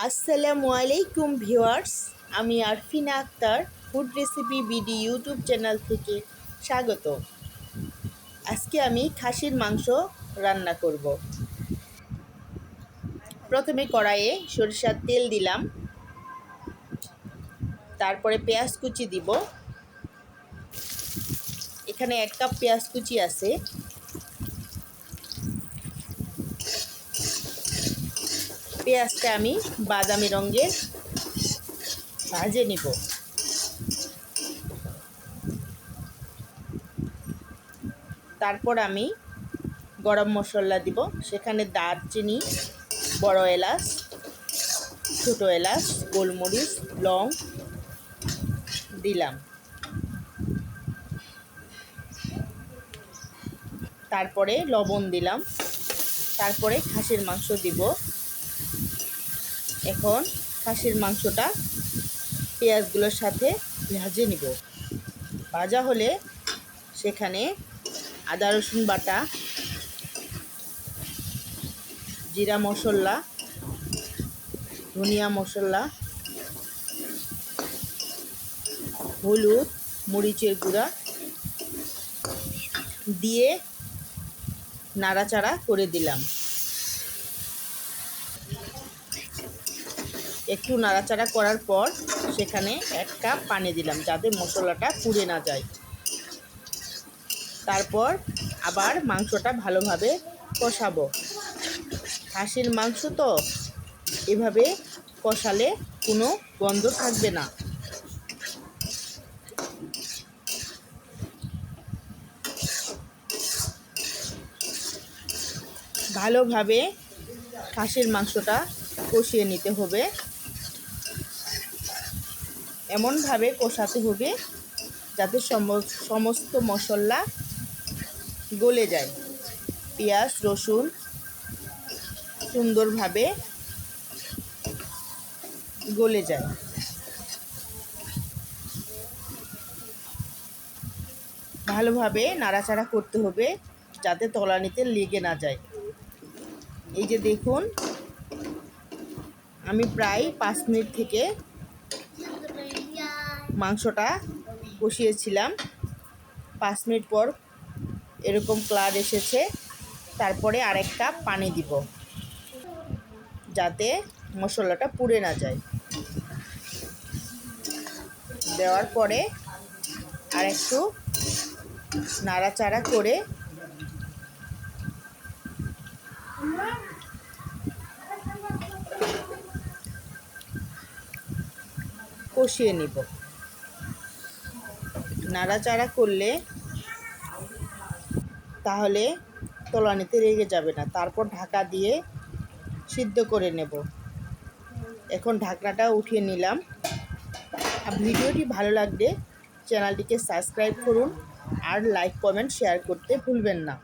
আসসালামু আলাইকুম ভিউয়ার্স, আমি Arfina Akter food recipe BD YouTube channel থেকে স্বাগত। আজকে আমি খাসির মাংস রান্না করব। প্রথমে কড়াইয়ে সরিষার তেল দিলাম, তারপরে পেঁয়াজ কুচি দিব। এখানে 1 কাপ পেঁয়াজ কুচি আছে। পেঁয়াজটা আমি বাদামি রঙের ভাজে নিব। তারপর আমি গরম মশলা দিব। সেখানে দারচিনি, বড় এলাচ, ছোটো এলাচ, গোলমরিচ, লং দিলাম। তারপরে লবণ দিলাম। তারপরে খাসির মাংস দিব। এখন খাসির মাংসটা পেঁয়াজগুলোর সাথে ভেজে নিব। ভাজা হলে সেখানে আদা রসুন বাটা, জিরা মশলা, ধনিয়া মশলা, হলুদ, মরিচের গুঁড়া দিয়ে নাড়াচাড়া করে দিলাম। একটু নাড়াচাড়া করার পর সেখানে 1 কাপ পানি দিলাম, যাতে মশলাটা পুড়ে না যায়। তারপর আবার মাংসটা ভালোভাবে কষাবো। খাসির মাংস তো এভাবে কষালে কোনো গন্ধ থাকবে না। ভালোভাবে খাসির মাংসটা কষিয়ে নিতে হবে। এমনভাবে কষাতে হবে যাতে সমস্ত মশলা গলে যায়। পেঁয়াজ রসুন সুন্দরভাবে গলে যায়। ভালোভাবে নাড়াচাড়া করতে হবে যাতে তলানিতে লেগে না যায়। এই যে দেখুন, আমি প্রায় 5 মিনিট থেকে মাংসটা কষিয়েছিলাম। 5 মিনিট পর এরকম কালার এসেছে। তারপরে আর 1 কাপ পানি দিব, যাতে মশলাটা পুড়ে না যায়। দেওয়ার পরে আর একটু নাড়াচাড়া করে কষিয়ে নিব। নাড়াচাড়া করলে তাহলে তলানিতে লেগে যাবে না। তারপর ঢাকা দিয়ে সিদ্ধ করে নেব। এখন ঢাকনাটা উঠিয়ে নিলাম। আর ভিডিওটি ভালো লাগলে চ্যানেলটিকে সাবস্ক্রাইব করুন আর লাইক কমেন্ট শেয়ার করতে ভুলবেন না।